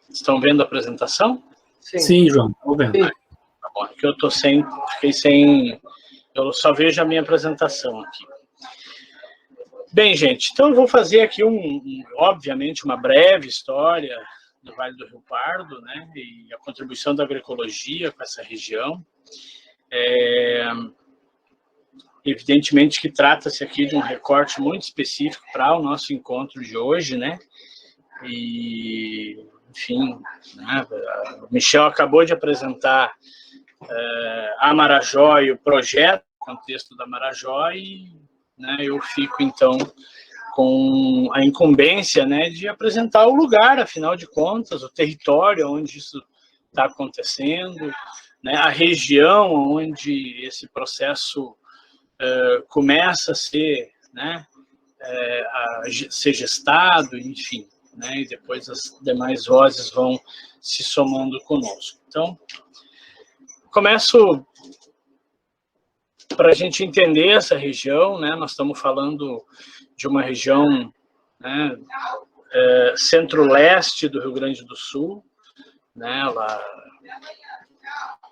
Estão vendo a apresentação? Sim, João, estou vendo. Tá bom, aqui eu fiquei sem... Eu só vejo a minha apresentação aqui. Bem, gente, então eu vou fazer aqui, obviamente, uma breve história do Vale do Rio Pardo, né, e a contribuição da agroecologia com essa região. Evidentemente que trata-se aqui de um recorte muito específico para o nosso encontro de hoje, né, e, enfim, né, o Michel acabou de apresentar a Marajó e o projeto, o contexto da Marajó, e, né, eu fico, então, com a incumbência, né, de apresentar o lugar, afinal de contas, o território onde isso está acontecendo, né, a região onde esse processo começa a ser, né, a ser gestado, enfim, né, e depois as demais vozes vão se somando conosco. Então, começo para a gente entender essa região, né, nós estamos falando de uma região, né, centro-leste do Rio Grande do Sul, né, lá,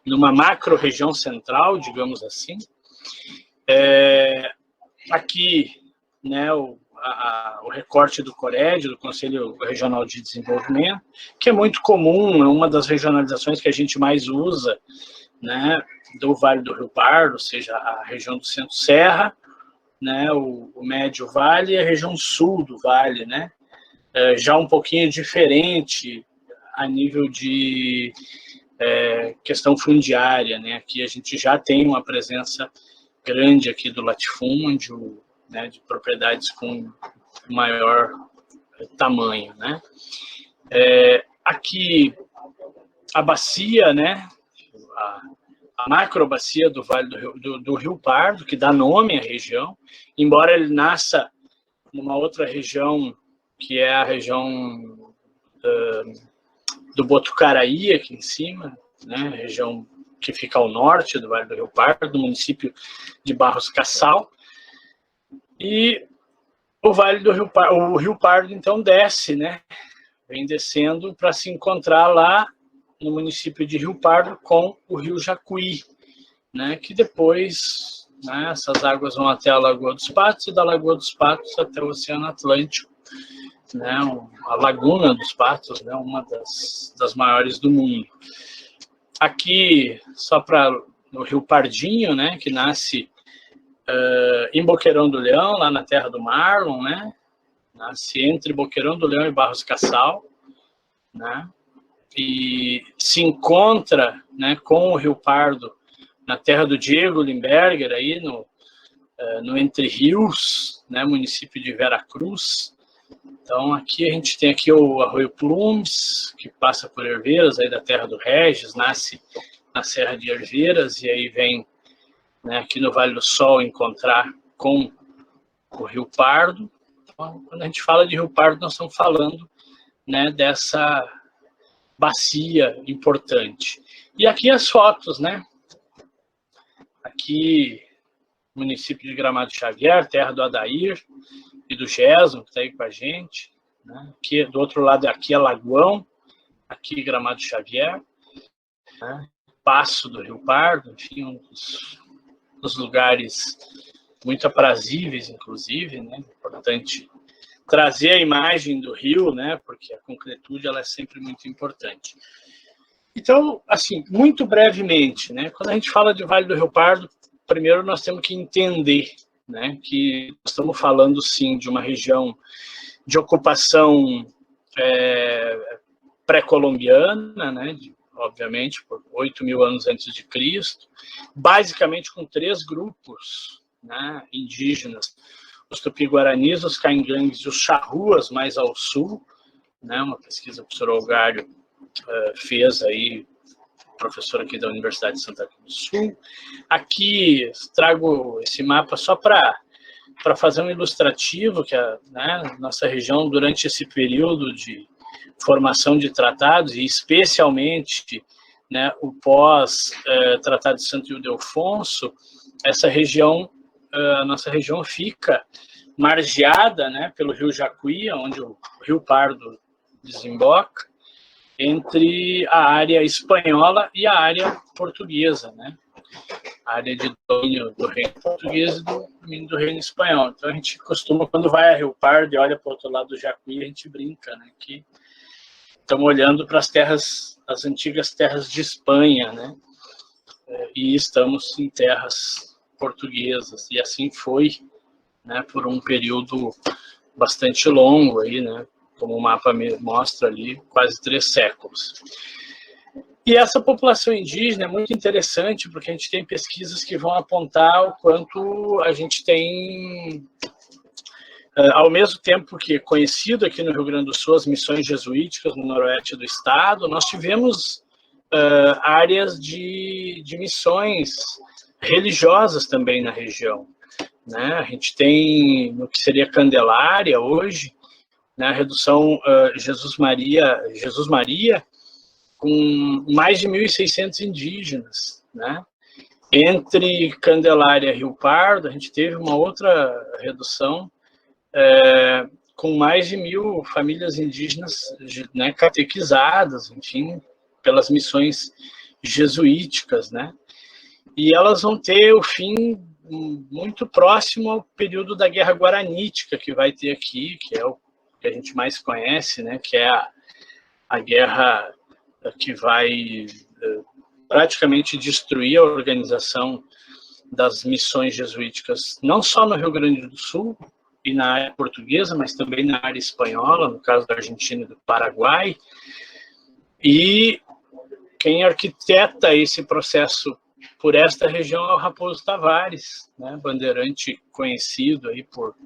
numa macro-região central, digamos assim. Aqui, né, o recorte do CORED, do Conselho Regional de Desenvolvimento, que é muito comum, é uma das regionalizações que a gente mais usa, né, do Vale do Rio Pardo, ou seja, a região do Centro-Serra, né, o Médio Vale e a região sul do Vale, né, já um pouquinho diferente a nível de questão fundiária, né, aqui a gente já tem uma presença grande aqui do latifúndio, né, de propriedades com maior tamanho, né. Aqui a bacia, né, a macrobacia do Vale do Rio Pardo, que dá nome à região, embora ele nasça numa outra região, que é a região do Botucaraí, aqui em cima, né, região que fica ao norte do Vale do Rio Pardo, do município de Barros Cassal. E o Vale do Rio Pardo, o Rio Pardo, então, desce, né, vem descendo para se encontrar lá no município de Rio Pardo com o Rio Jacuí, né, que depois, né, essas águas vão até a Lagoa dos Patos e da Lagoa dos Patos até o Oceano Atlântico, né, a Laguna dos Patos, né, uma das maiores do mundo. Aqui, só para o Rio Pardinho, né, que nasce em Boqueirão do Leão, lá na terra do Marlon, né, nasce entre Boqueirão do Leão e Barros Cassal, né, e se encontra, né, com o Rio Pardo na terra do Diego Limberger, aí no Entre Rios, né, município de Veracruz. Então, aqui a gente tem aqui o Arroio Plumes, que passa por Herveiras, aí da terra do Regis, nasce na Serra de Herveiras, e aí vem, né, aqui no Vale do Sol encontrar com o Rio Pardo. Então, quando a gente fala de Rio Pardo, nós estamos falando, né, dessa bacia importante. E aqui as fotos, né? Aqui, município de Gramado Xavier, terra do Adair e do Gesmo, que está aí com a gente, né? Aqui, do outro lado, aqui é Lagoão, aqui Gramado Xavier, né? Passo do Rio Pardo, enfim, um dos lugares muito aprazíveis, inclusive, né? Importante trazer a imagem do rio, né? Porque a concretude ela é sempre muito importante. Então, assim, muito brevemente, né? Quando a gente fala de Vale do Rio Pardo, primeiro nós temos que entender, né, que estamos falando, sim, de uma região de ocupação pré-colombiana, né, obviamente, por 8.000 anos antes de Cristo, basicamente com 3 grupos, né, indígenas, os Tupi-Guaranis, os Caingangues e os Charruas, mais ao sul, né, uma pesquisa que o professor Olgário fez aí, professor aqui da Universidade de Santa Cruz do Sul. Aqui trago esse mapa só para fazer um ilustrativo, que a, né, nossa região, durante esse período de formação de tratados, e especialmente, né, o pós-tratado de Santo Ildefonso, essa região, a nossa região fica margeada, né, pelo rio Jacuí, onde o Rio Pardo desemboca, entre a área espanhola e a área portuguesa, né? A área de domínio do reino português e do domínio do reino espanhol. Então a gente costuma, quando vai a Rio Pardo e olha para o outro lado do Jacuí, a gente brinca, né, que estamos olhando para as terras, as antigas terras de Espanha, né? E estamos em terras portuguesas, e assim foi, né, por um período bastante longo aí, né, como o mapa mostra ali, quase 3 séculos. E essa população indígena é muito interessante, porque a gente tem pesquisas que vão apontar o quanto a gente tem, ao mesmo tempo que é conhecido aqui no Rio Grande do Sul as missões jesuíticas no noroeste do estado, nós tivemos áreas de missões religiosas também na região, né? A gente tem no que seria Candelária hoje, né, a redução Jesus Maria, com mais de 1.600 indígenas, né? Entre Candelária e Rio Pardo, a gente teve uma outra redução com mais de 1.000 famílias indígenas, né, catequizadas, enfim, pelas missões jesuíticas, né? E elas vão ter o fim muito próximo ao período da Guerra Guaranítica que vai ter aqui, que é o que a gente mais conhece, né? Que é a guerra que vai praticamente destruir a organização das missões jesuíticas, não só no Rio Grande do Sul e na área portuguesa, mas também na área espanhola, no caso da Argentina e do Paraguai. E quem arquiteta esse processo por esta região é o Raposo Tavares, né, bandeirante conhecido aí por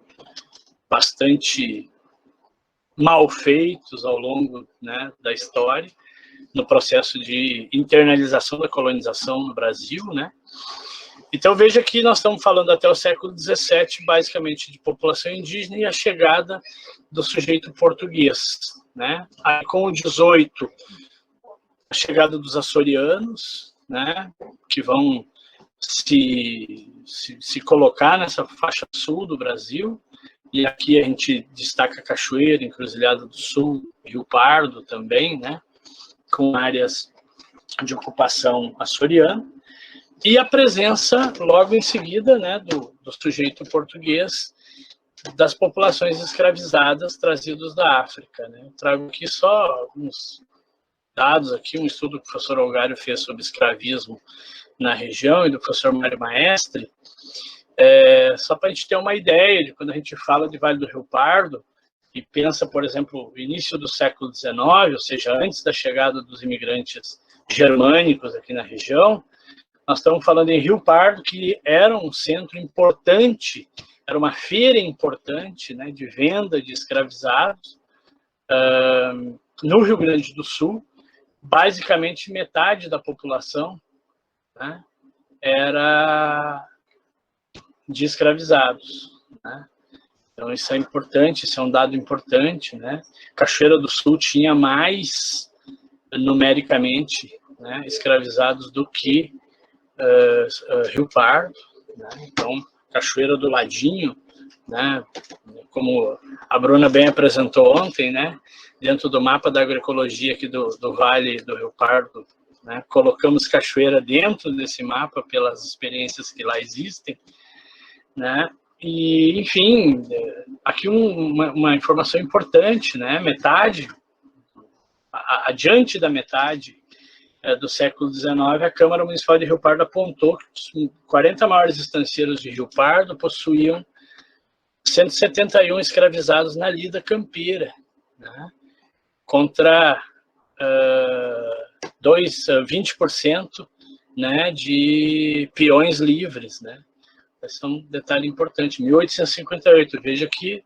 bastante malfeitos ao longo, né, da história, no processo de internalização da colonização no Brasil, né? Então veja que nós estamos falando até o século XVII, basicamente de população indígena e a chegada do sujeito português, né? Aí, com o 18, a chegada dos açorianos, né? Que vão se colocar nessa faixa sul do Brasil. E aqui a gente destaca Cachoeira, Encruzilhada do Sul, Rio Pardo também, né? Com áreas de ocupação açoriana. E a presença, logo em seguida, né, do sujeito português, das populações escravizadas trazidas da África, né? Eu trago aqui só alguns dados, aqui, um estudo que o professor Algário fez sobre escravismo na região e do professor Mário Maestre, só para a gente ter uma ideia de quando a gente fala de Vale do Rio Pardo e pensa, por exemplo, o início do século XIX, ou seja, antes da chegada dos imigrantes germânicos aqui na região, nós estamos falando em Rio Pardo, que era um centro importante, era uma feira importante, né, de venda de escravizados no Rio Grande do Sul. Basicamente, metade da população, né, era de escravizados, né? Então, isso é importante, isso é um dado importante, né? Cachoeira do Sul tinha mais, numericamente, né, escravizados do que Rio Pardo, né? Então, Cachoeira do ladinho, né, como a Bruna bem apresentou ontem, né, dentro do mapa da agroecologia aqui do Vale do Rio Pardo, né, colocamos Cachoeira dentro desse mapa pelas experiências que lá existem, né, e, enfim, aqui uma informação importante, né, metade, adiante da metade do século XIX, a Câmara Municipal de Rio Pardo apontou que os 40 maiores estancieiros de Rio Pardo possuíam 171 escravizados na lida campeira, né, contra 20%, né, de peões livres, né. Esse é um detalhe importante. 1858, veja que,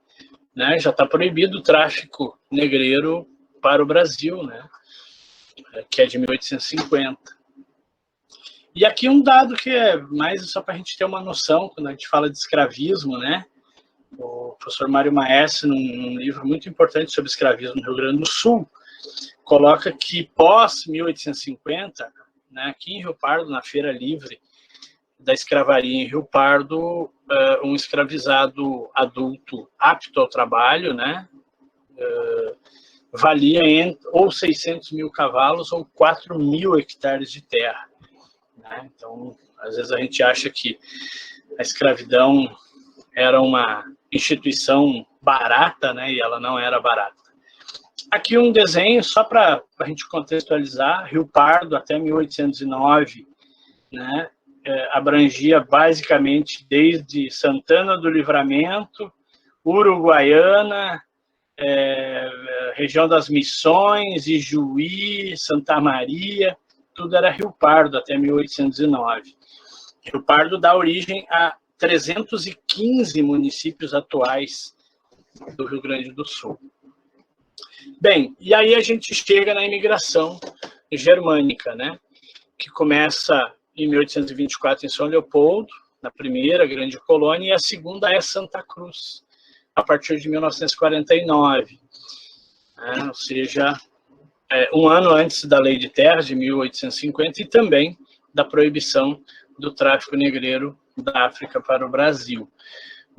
né, já está proibido o tráfico negreiro para o Brasil, né, que é de 1850. E aqui um dado que é mais só para a gente ter uma noção, quando a gente fala de escravismo, né, o professor Mário Maestre, num livro muito importante sobre escravismo no Rio Grande do Sul, coloca que pós 1850, né, aqui em Rio Pardo, na Feira Livre, da escravaria em Rio Pardo, um escravizado adulto apto ao trabalho, né, valia ou 600 mil cavalos ou 4 mil hectares de terra, né? Então, às vezes a gente acha que a escravidão era uma instituição barata, né, e ela não era barata. Aqui um desenho, só para a gente contextualizar, Rio Pardo até 1809, né, abrangia basicamente desde Santana do Livramento, Uruguaiana, região das Missões, Ijuí, Santa Maria, tudo era Rio Pardo até 1809. Rio Pardo dá origem a 315 municípios atuais do Rio Grande do Sul. Bem, e aí a gente chega na imigração germânica, né, que começa em 1824 em São Leopoldo, na primeira grande colônia, e a segunda é Santa Cruz, a partir de 1949, né, ou seja, um ano antes da Lei de Terras, de 1850, e também da proibição do tráfico negreiro da África para o Brasil.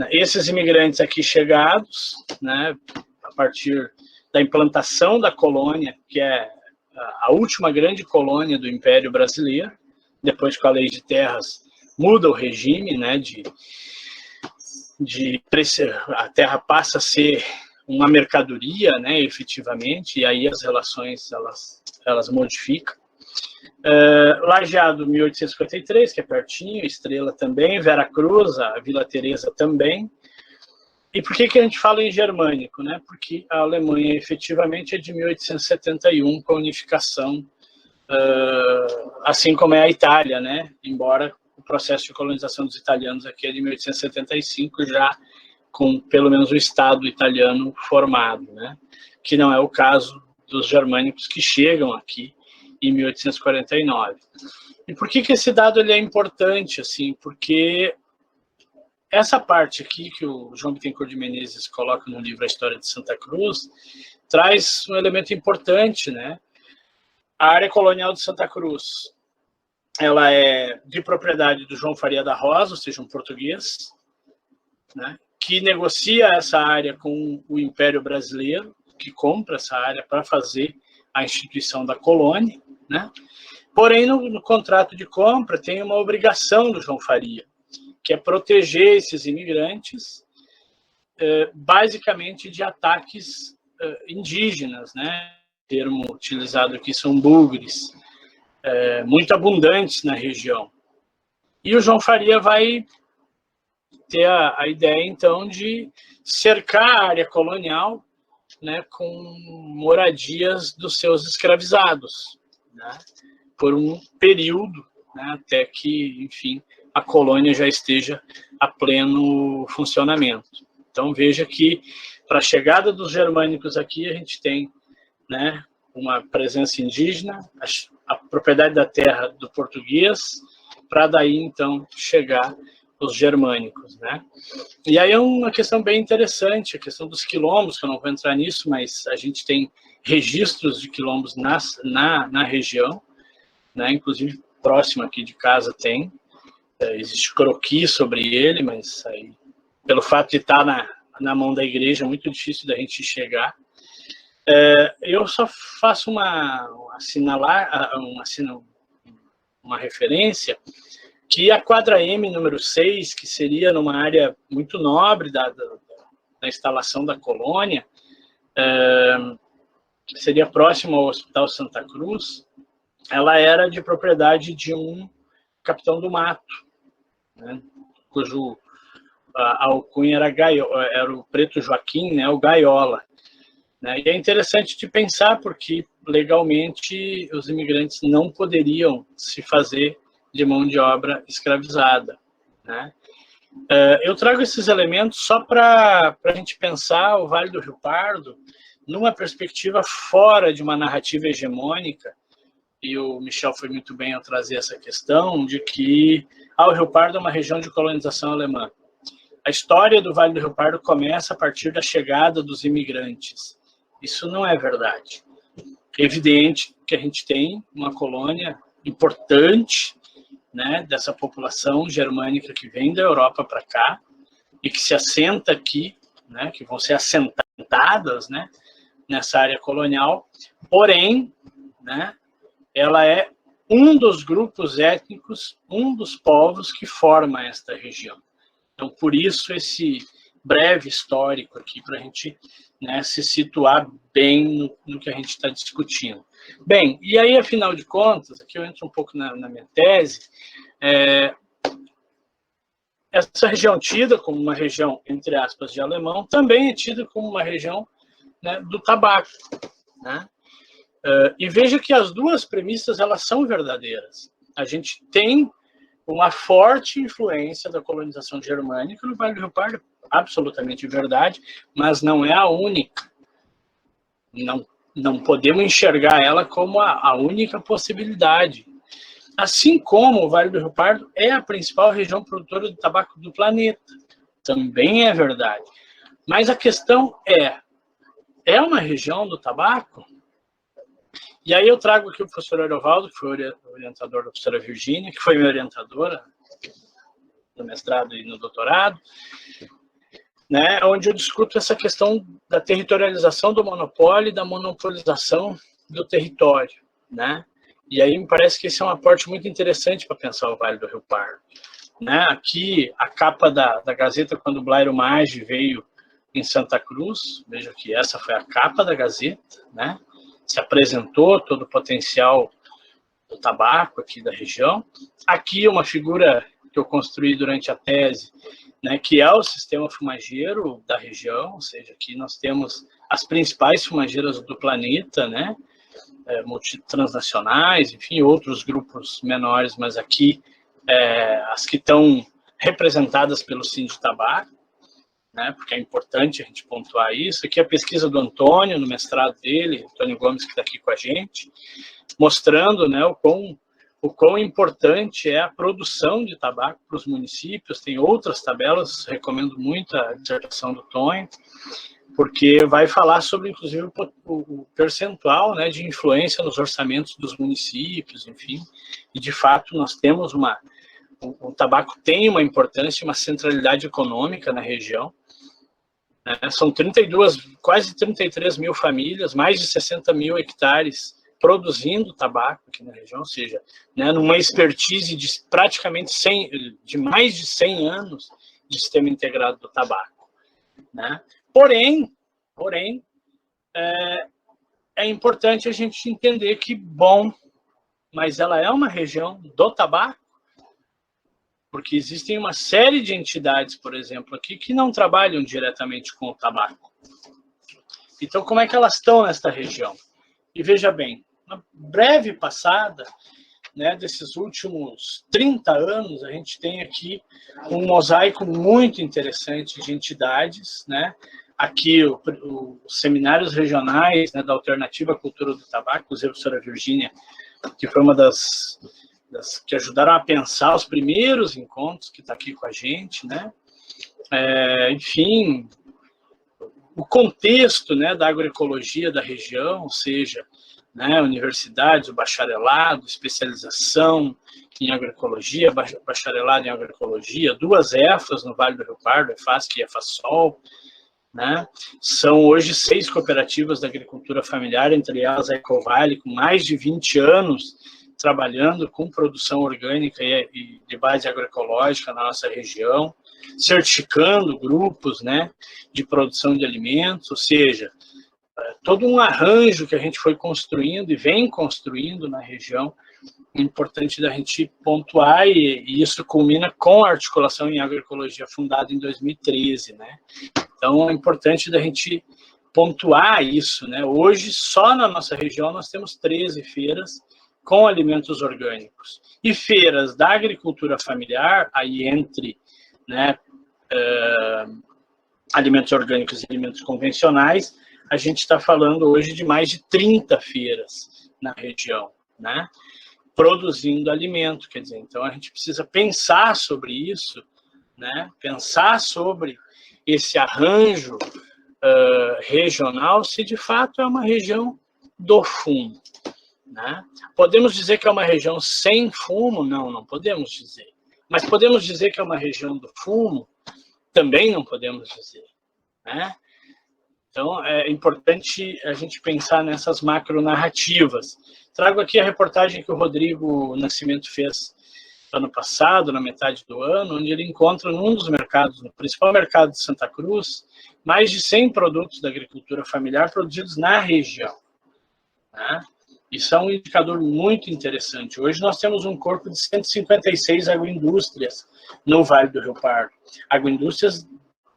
Esses imigrantes aqui chegados, né, a partir da implantação da colônia, que é a última grande colônia do Império Brasileiro, depois com a Lei de Terras muda o regime, né, a terra passa a ser uma mercadoria, né, efetivamente, e aí as relações elas modificam. Lajeado, 1853, que é pertinho, Estrela também, Vera Cruz, a Vila Teresa também. E por que a gente fala em germânico, né? Porque a Alemanha efetivamente é de 1871, com a unificação, assim como é a Itália, né? Embora o processo de colonização dos italianos aqui é de 1875, já com pelo menos o Estado italiano formado, né? Que não é o caso dos germânicos que chegam aqui em 1849. E por que esse dado ele é importante, assim? Porque essa parte aqui que o João Bittencourt de Menezes coloca no livro A História de Santa Cruz traz um elemento importante, né? A área colonial de Santa Cruz, ela é de propriedade do João Faria da Rosa, ou seja, um português, né, que negocia essa área com o Império Brasileiro, que compra essa área para fazer a instituição da colônia, né? Porém, no contrato de compra tem uma obrigação do João Faria, que é proteger esses imigrantes, basicamente de ataques indígenas, né? O termo utilizado aqui são bugres, muito abundantes na região. E o João Faria vai ter a ideia, então, de cercar a área colonial, né, com moradias dos seus escravizados, né, por um período, né, até que, enfim, a colônia já esteja a pleno funcionamento. Então, veja que, para a chegada dos germânicos aqui, a gente tem, né, uma presença indígena, a propriedade da terra do português, para daí, então, chegar os germânicos, né? E aí é uma questão bem interessante, a questão dos quilombos, que eu não vou entrar nisso, mas a gente tem registros de quilombos na região, né? Inclusive, próximo aqui de casa tem, existe croquis sobre ele, mas aí, pelo fato de estar na mão da igreja, é muito difícil da gente chegar. Eu só faço uma referência que a quadra M número 6, que seria numa área muito nobre da instalação da colônia, seria próximo ao Hospital Santa Cruz, ela era de propriedade de um capitão do mato, né, cujo a alcunha era o Preto Joaquim, né, o Gaiola. Né, e é interessante de pensar, porque legalmente os imigrantes não poderiam se fazer de mão de obra escravizada, né? Eu trago esses elementos só para a gente pensar o Vale do Rio Pardo numa perspectiva fora de uma narrativa hegemônica, e o Michel foi muito bem ao trazer essa questão de que o Rio Pardo é uma região de colonização alemã. A história do Vale do Rio Pardo começa a partir da chegada dos imigrantes. Isso não é verdade. É evidente que a gente tem uma colônia importante, né, dessa população germânica que vem da Europa para cá e que se assenta aqui, né, que vão ser assentadas, né, nessa área colonial, porém, né, ela é um dos grupos étnicos, um dos povos que forma esta região. Então, por isso, esse breve histórico aqui, para a gente, né, se situar bem no que a gente está discutindo. Bem, e aí, afinal de contas, aqui eu entro um pouco na minha tese, essa região tida como uma região, entre aspas, de alemão, também é tida como uma região, né, do tabaco, né? E veja que as duas premissas, elas são verdadeiras. A gente tem uma forte influência da colonização germânica no Vale do Rio Pardo, absolutamente verdade, mas não é a única. Não podemos enxergar ela como a única possibilidade. Assim como o Vale do Rio Pardo é a principal região produtora de tabaco do planeta. Também é verdade. Mas a questão é uma região do tabaco? E aí eu trago aqui o professor Ariovaldo, que foi orientador da professora Virgínia, que foi minha orientadora no mestrado e no doutorado, né, onde eu discuto essa questão da territorialização do monopólio e da monopolização do território, né? E aí me parece que esse é um aporte muito interessante para pensar o Vale do Rio Pardo, né? Aqui, a capa da Gazeta, quando o Blairo Maggi veio em Santa Cruz, veja que essa foi a capa da Gazeta, né? Se apresentou todo o potencial do tabaco aqui da região. Aqui uma figura que eu construí durante a tese, né, que é o sistema fumageiro da região, ou seja, aqui nós temos as principais fumageiras do planeta, né, multitransnacionais, enfim, outros grupos menores, mas aqui as que estão representadas pelo Sinditabaco, né, porque é importante a gente pontuar isso. Aqui a pesquisa do Antônio, no mestrado dele, Antônio Gomes, que está aqui com a gente, mostrando, né, o quão importante é a produção de tabaco para os municípios. Tem outras tabelas, recomendo muito a dissertação do Tonho, porque vai falar sobre, inclusive, o percentual, né, de influência nos orçamentos dos municípios, enfim, e de fato nós temos o tabaco tem uma importância, uma centralidade econômica na região. São quase 33 mil famílias, mais de 60 mil hectares produzindo tabaco aqui na região, ou seja, né, numa expertise de praticamente de mais de 100 anos de sistema integrado do tabaco, né? Porém, é importante a gente entender que, mas ela é uma região do tabaco, porque existem uma série de entidades, por exemplo, aqui, que não trabalham diretamente com o tabaco. Então, como é que elas estão nesta região? E veja bem, na breve passada, né, desses últimos 30 anos, a gente tem aqui um mosaico muito interessante de entidades, né? Aqui, os seminários regionais, né, da Alternativa à Cultura do Tabaco, inclusive a professora Virgínia, que foi uma das que ajudaram a pensar os primeiros encontros, que está aqui com a gente, né? Enfim, o contexto, né, da agroecologia da região, ou seja, né, universidades, o bacharelado, especialização em agroecologia, bacharelado em agroecologia, 2 EFAs no Vale do Rio Pardo, EFASC e EFASOL, né? São hoje 6 cooperativas da agricultura familiar, entre elas a Ecovale, com mais de 20 anos trabalhando com produção orgânica e de base agroecológica na nossa região, certificando grupos, né, de produção de alimentos, ou seja, todo um arranjo que a gente foi construindo e vem construindo na região, importante da gente pontuar, e isso culmina com a articulação em agroecologia fundada em 2013, né? Então, é importante da gente pontuar isso, né? Hoje, só na nossa região, nós temos 13 feiras com alimentos orgânicos. E feiras da agricultura familiar, aí entre, né, alimentos orgânicos e alimentos convencionais, a gente está falando hoje de mais de 30 feiras na região, né? Produzindo alimento, quer dizer, então a gente precisa pensar sobre isso, né? Pensar sobre esse arranjo regional, se de fato é uma região do fumo, né? Podemos dizer que é uma região sem fumo? Não, não podemos dizer. Mas podemos dizer que é uma região do fumo? Também não podemos dizer, né? Então, é importante a gente pensar nessas macronarrativas. Trago aqui a reportagem que o Rodrigo Nascimento fez ano passado, na metade do ano, onde ele encontra num dos mercados, no principal mercado de Santa Cruz, mais de 100 produtos da agricultura familiar produzidos na região, né? Isso é um indicador muito interessante. Hoje nós temos um corpo de 156 agroindústrias no Vale do Rio Pardo. Agroindústrias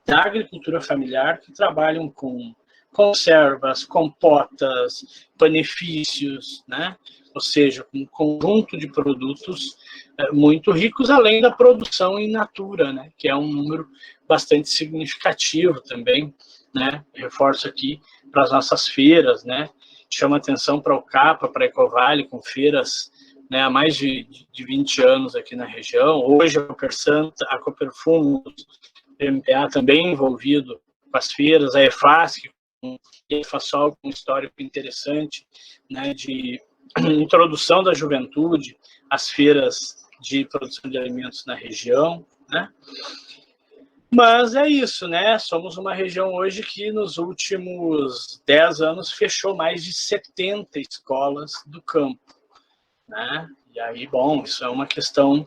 da agricultura familiar que trabalham com conservas, compotas, benefícios, né? Ou seja, um conjunto de produtos muito ricos, além da produção in natura, né? Que é um número bastante significativo também, né? Reforço aqui para as nossas feiras, né? Chama atenção para o CAPA, para a Ecovale, com feiras, né, há mais de 20 anos aqui na região. Hoje a Copersanta, a Coperfumo, o MPA também envolvido com as feiras, a EFASC, e a EFASOL, com um histórico interessante, né, de introdução da juventude às feiras de produção de alimentos na região, né? Mas é isso, né? Somos uma região hoje que nos últimos 10 anos fechou mais de 70 escolas do campo, né? E aí, bom, isso é uma questão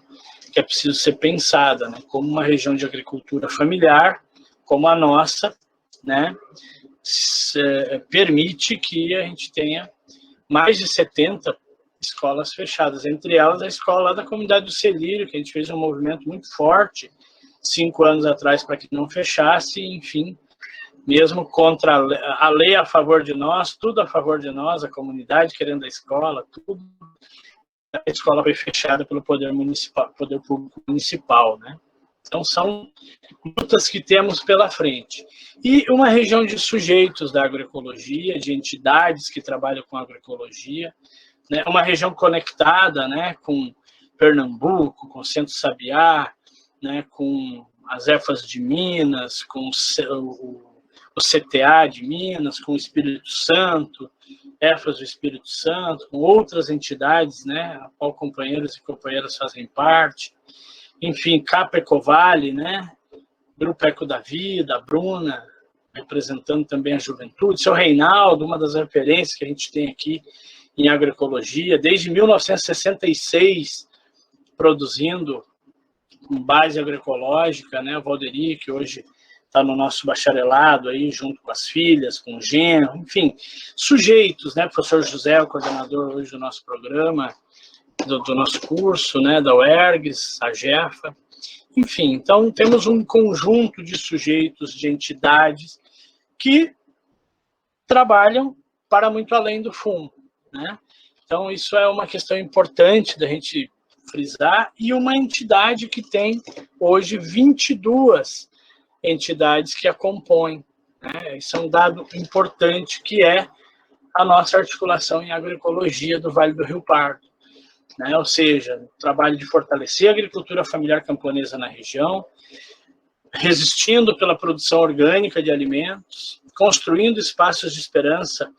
que é preciso ser pensada, né? Como uma região de agricultura familiar, como a nossa, né? Permite que a gente tenha mais de 70 escolas fechadas, entre elas a escola lá da comunidade do Celírio, que a gente fez um movimento muito forte 5 anos atrás para que não fechasse, enfim, mesmo contra a lei a favor de nós, tudo a favor de nós, a comunidade querendo a escola, tudo, a escola foi fechada pelo poder municipal, poder público municipal, né? Então são lutas que temos pela frente. E uma região de sujeitos da agroecologia, de entidades que trabalham com agroecologia, né? Uma região conectada, né, com Pernambuco, com Centro Sabiá, né, com as EFAS de Minas, com o CTA de Minas, com o Espírito Santo, EFAS do Espírito Santo, com outras entidades, né, a qual companheiros e companheiras fazem parte, enfim, CAPA Ecovale, né, Grupo Eco da Vida, a Bruna, representando também a juventude, seu Reinaldo, uma das referências que a gente tem aqui em agroecologia, desde 1966, produzindo com base agroecológica, né, o Valderi, que hoje está no nosso bacharelado aí, junto com as filhas, com o genro, enfim, sujeitos, né, professor José, o coordenador hoje do nosso programa, do nosso curso, né, da UERGS, a GEFA, enfim, então temos um conjunto de sujeitos, de entidades que trabalham para muito além do fumo, né? Então isso é uma questão importante da gente frisar, e uma entidade que tem hoje 22 entidades que a compõem, né? Isso é um dado importante, que é a nossa articulação em agroecologia do Vale do Rio Pardo, né? Ou seja, o trabalho de fortalecer a agricultura familiar camponesa na região, resistindo pela produção orgânica de alimentos, construindo espaços de esperança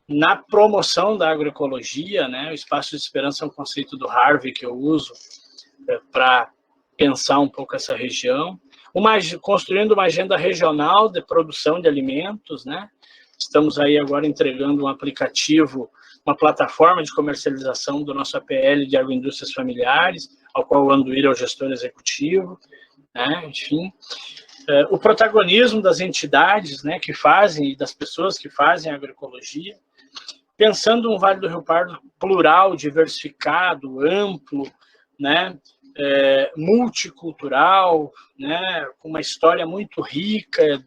na promoção da agroecologia, né? O espaço de esperança é um conceito do Harvey que eu uso para pensar um pouco essa região. Construindo uma agenda regional de produção de alimentos, né? Estamos aí agora entregando um aplicativo, uma plataforma de comercialização do nosso APL de agroindústrias familiares, ao qual o Anduíra é o gestor executivo, né? Enfim, o protagonismo das entidades, né, que fazem, e das pessoas que fazem agroecologia, pensando um Vale do Rio Pardo plural, diversificado, amplo, né, multicultural, né, com uma história muito rica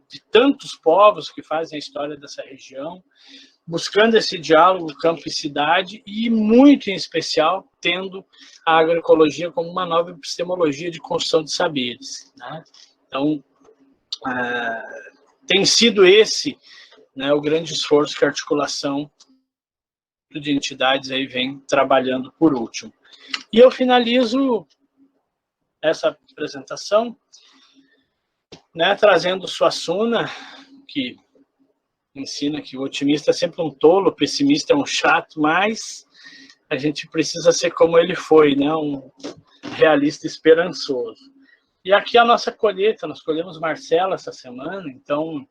de tantos povos que fazem a história dessa região, buscando esse diálogo campo e cidade, e muito em especial tendo a agroecologia como uma nova epistemologia de construção de saberes, né? Então, tem sido esse, né, o grande esforço que a articulação de entidades aí vem trabalhando por último. E eu finalizo essa apresentação, né, trazendo Suassuna, que ensina que o otimista é sempre um tolo, o pessimista é um chato, mas a gente precisa ser como ele foi, né? Um realista esperançoso. E aqui a nossa colheita, nós colhemos Marcela essa semana, então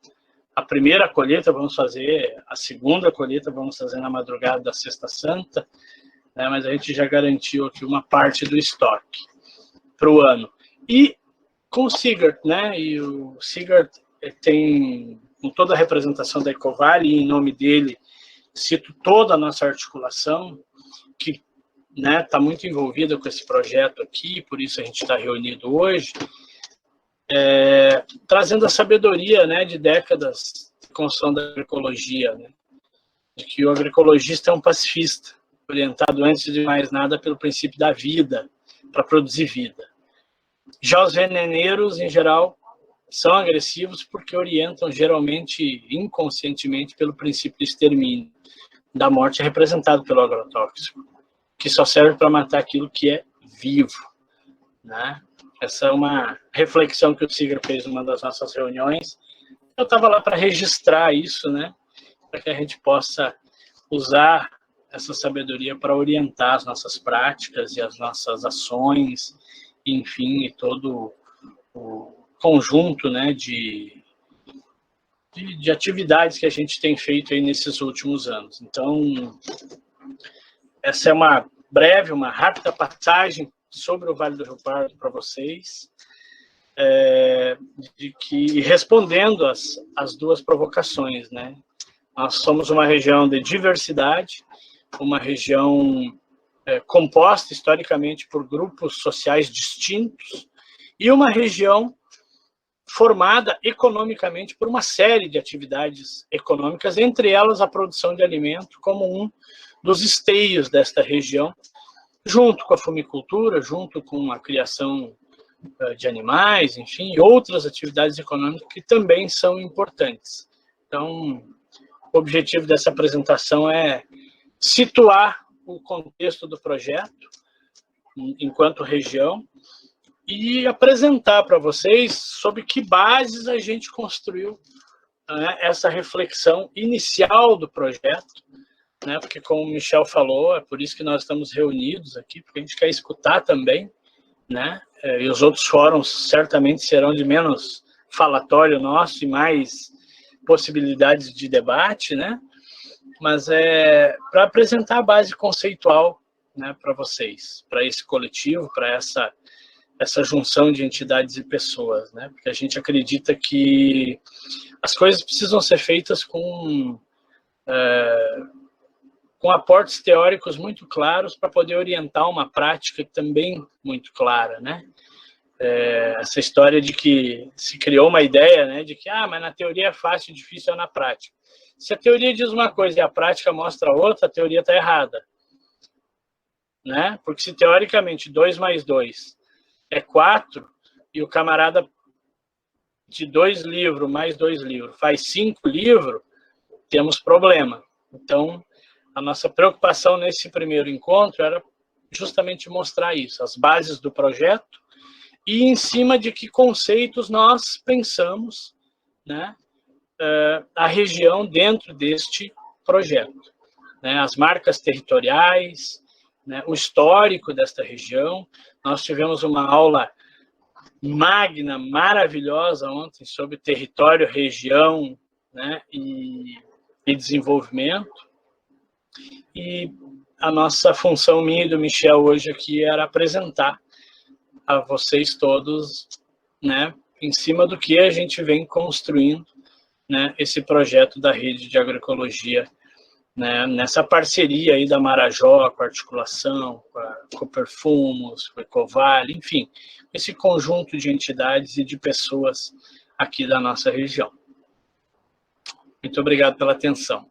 a primeira colheita vamos fazer, a segunda colheita vamos fazer na madrugada da Sexta Santa, né? Mas a gente já garantiu aqui uma parte do estoque para o ano. E com o Sigurd, né? E o Sigurd tem, com toda a representação da Ecovale, e em nome dele cito toda a nossa articulação, que está muito envolvida com esse projeto aqui, por isso a gente está reunido hoje, trazendo a sabedoria, né, de décadas de construção da agroecologia, né, de que o agroecologista é um pacifista, orientado antes de mais nada pelo princípio da vida, para produzir vida. Já os veneneiros, em geral, são agressivos porque orientam geralmente, inconscientemente, pelo princípio do extermínio, da morte representado pelo agrotóxico, que só serve para matar aquilo que é vivo, né? Essa é uma reflexão que o Sigurd fez numa das nossas reuniões. Eu estava lá para registrar isso, né? Para que a gente possa usar essa sabedoria para orientar as nossas práticas e as nossas ações, enfim, e todo o conjunto, né, de atividades que a gente tem feito aí nesses últimos anos. Então, essa é uma breve, uma rápida passagem sobre o Vale do Rio Pardo para vocês, respondendo as duas provocações, né? Nós somos uma região de diversidade, uma região composta historicamente por grupos sociais distintos e uma região formada economicamente por uma série de atividades econômicas, entre elas a produção de alimento como um dos esteios desta região, junto com a fumicultura, junto com a criação de animais, enfim, e outras atividades econômicas que também são importantes. Então, o objetivo dessa apresentação é situar o contexto do projeto enquanto região e apresentar para vocês sobre que bases a gente construiu, né, essa reflexão inicial do projeto, né, porque, como o Michel falou, é por isso que nós estamos reunidos aqui, porque a gente quer escutar também, né, e os outros fóruns certamente serão de menos falatório nosso e mais possibilidades de debate, né, mas para apresentar a base conceitual, né, para vocês, para esse coletivo, para essa junção de entidades e pessoas, né, porque a gente acredita que as coisas precisam ser feitas com aportes teóricos muito claros para poder orientar uma prática também muito clara, né? Essa história de que se criou uma ideia, né, de que mas na teoria é fácil, difícil é na prática. Se a teoria diz uma coisa e a prática mostra outra, a teoria está errada, né? Porque se teoricamente 2 mais 2 é 4 e o camarada de 2 livros mais 2 livros faz 5 livros, temos problema. Então, a nossa preocupação nesse primeiro encontro era justamente mostrar isso, as bases do projeto e em cima de que conceitos nós pensamos, né, a região dentro deste projeto, né, as marcas territoriais, né, o histórico desta região. Nós tivemos uma aula magna, maravilhosa ontem sobre território, região, né, e desenvolvimento. E a nossa função, minha e do Michel, hoje aqui era apresentar a vocês todos, né, em cima do que a gente vem construindo, né, esse projeto da rede de agroecologia, né, nessa parceria aí da Marajó, com a articulação, com a Coperfumos, com a Ecovale, enfim, esse conjunto de entidades e de pessoas aqui da nossa região. Muito obrigado pela atenção.